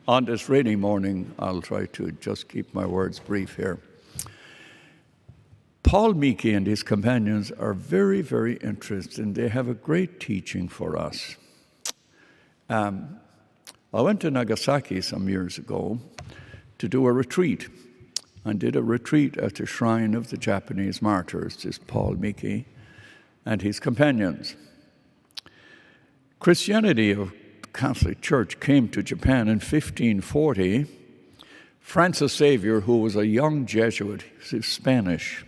On this rainy morning, I'll try to just keep my words brief here. Paul Miki and his companions are very, very interesting. They have a great teaching for us. I went to Nagasaki some years ago to do a retreat. I did a retreat at the shrine of the Japanese martyrs, this Paul Miki and his companions. Christianity, or Catholic Church, came to Japan in 1540. Francis Xavier, who was a young Jesuit, he's Spanish,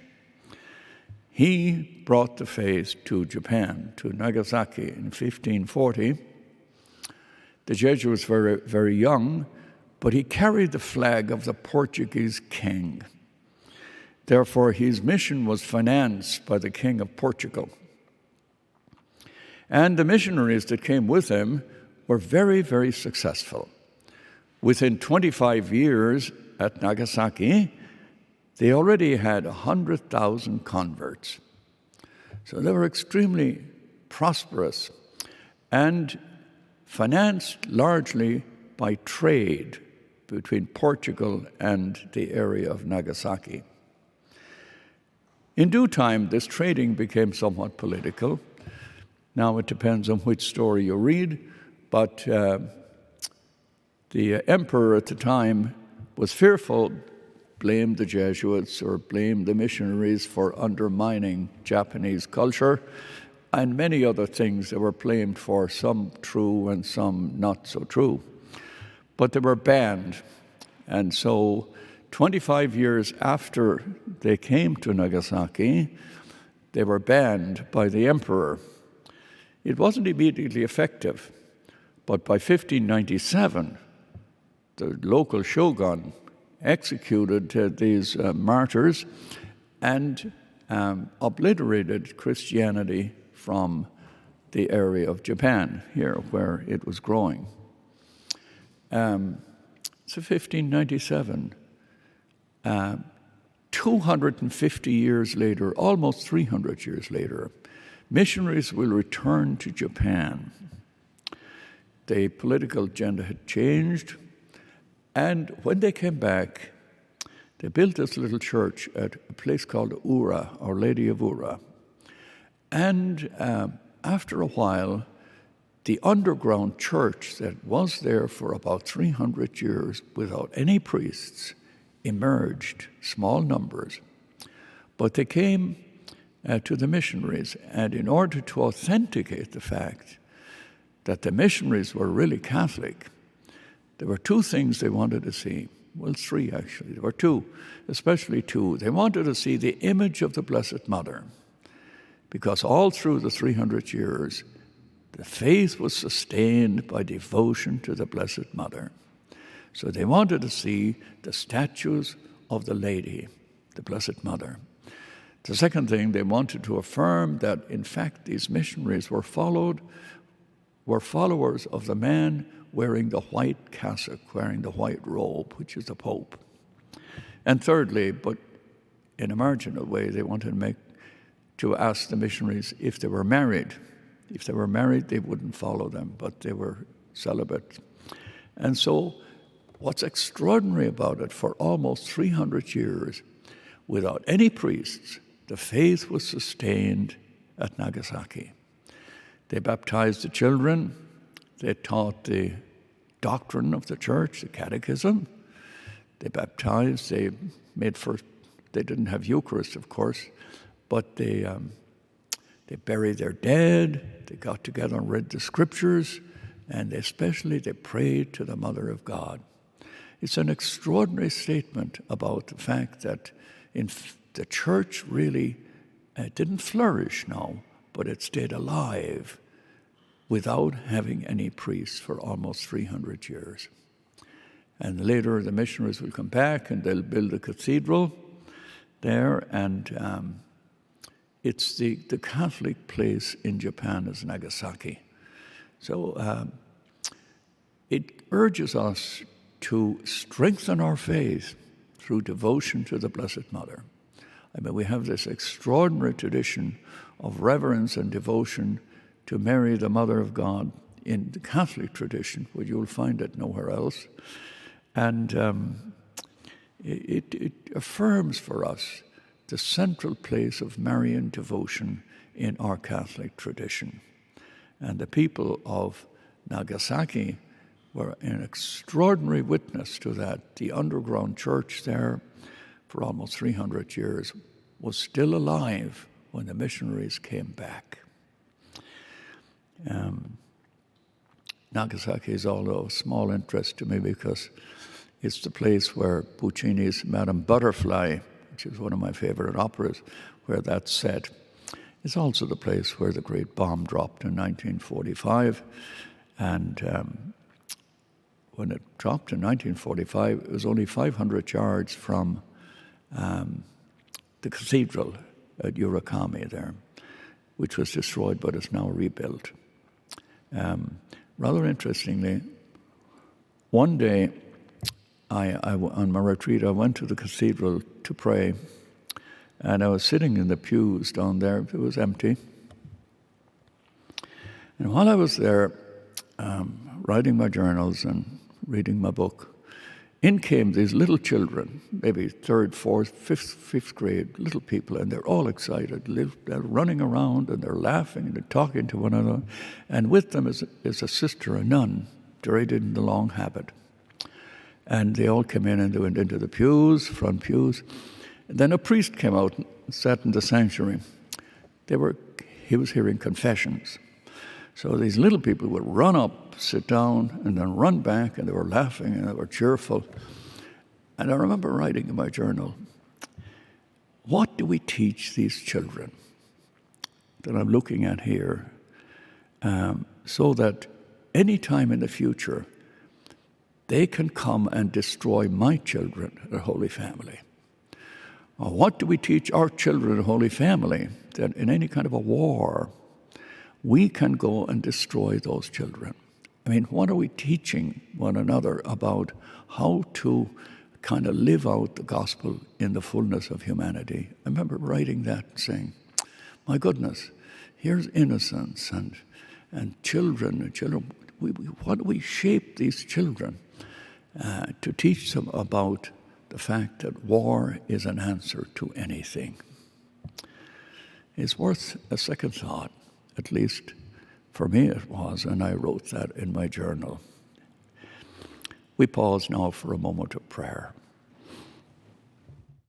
he brought the faith to Japan, to Nagasaki in 1540. The Jesuits were very young, but he carried the flag of the Portuguese king. Therefore, his mission was financed by the King of Portugal. And the missionaries that came with him were very, very successful. Within 25 years at Nagasaki, they already had 100,000 converts. So they were extremely prosperous and financed largely by trade between Portugal and the area of Nagasaki. In due time, this trading became somewhat political. Now it depends on which story you read, but the emperor at the time was fearful, blamed the Jesuits or blamed the missionaries for undermining Japanese culture, and many other things that were blamed for, some true and some not so true. But they were banned. And so 25 years after they came to Nagasaki, they were banned by the emperor. It wasn't immediately effective, but by 1597, the local shogun executed these martyrs and obliterated Christianity from the area of Japan, here where it was growing. So 1597, 250 years later, almost 300 years later, missionaries will return to Japan. The political agenda had changed, and when they came back, they built this little church at a place called Ura, Our Lady of Ura. And after a while, the underground church that was there for about 300 years without any priests emerged, small numbers. But they came to the missionaries, and in order to authenticate the fact that the missionaries were really Catholic, there were two things they wanted to see. Well, three actually. There were two, especially two. They wanted to see the image of the Blessed Mother, because all through the 300 years, the faith was sustained by devotion to the Blessed Mother. So they wanted to see the statues of the Lady, the Blessed Mother. The second thing, they wanted to affirm that, in fact, these missionaries were followers of the man wearing the white cassock, wearing the white robe, which is the Pope. And thirdly, but in a marginal way, they wanted to ask the missionaries if they were married. If they were married, they wouldn't follow them, but they were celibate. And so what's extraordinary about it, for almost 300 years, without any priests, the faith was sustained at Nagasaki. They baptized the children. They taught the doctrine of the church, the catechism. They baptized. They didn't have Eucharist, of course, but they buried their dead. They got together and read the scriptures, and especially they prayed to the Mother of God. It's an extraordinary statement about the fact that the church really didn't flourish now, but it stayed alive without having any priests for almost 300 years. And later the missionaries will come back and they'll build a cathedral there, and it's the Catholic place in Japan is Nagasaki. So it urges us to strengthen our faith through devotion to the Blessed Mother. I mean, we have this extraordinary tradition of reverence and devotion to Mary, the Mother of God, in the Catholic tradition, where you'll find it nowhere else. And it affirms for us the central place of Marian devotion in our Catholic tradition. And the people of Nagasaki were an extraordinary witness to that. The underground church there, for almost 300 years, was still alive when the missionaries came back. Nagasaki is although of small interest to me because it's the place where Puccini's Madame Butterfly, which is one of my favorite operas, where that's set. It's also the place where the great bomb dropped in 1945. And when it dropped in 1945, it was only 500 yards from the cathedral at Urakami there, which was destroyed but is now rebuilt. Rather interestingly, one day on my retreat, I went to the cathedral to pray, and I was sitting in the pews down there. It was empty. And while I was there, writing my journals and reading my book, in came these little children, maybe third, fourth, fifth grade, little people, and they're all excited. They're running around, and they're laughing, and they're talking to one another. And with them is a sister, a nun, draped in the long habit. And they all came in, and they went into the pews, front pews. And then a priest came out and sat in the sanctuary. He was hearing confessions. So these little people would run up, sit down, and then run back, and they were laughing, and they were cheerful. And I remember writing in my journal, what do we teach these children that I'm looking at here, so that any time in the future, they can come and destroy my children, the Holy Family? Or what do we teach our children, the Holy Family, that in any kind of a war, we can go and destroy those children? I mean, what are we teaching one another about how to kind of live out the gospel in the fullness of humanity? I remember writing that and saying, my goodness, here's innocence and children. What do we shape these children to teach them about the fact that war is an answer to anything? It's worth a second thought. At least for me it was, and I wrote that in my journal. We pause now for a moment of prayer.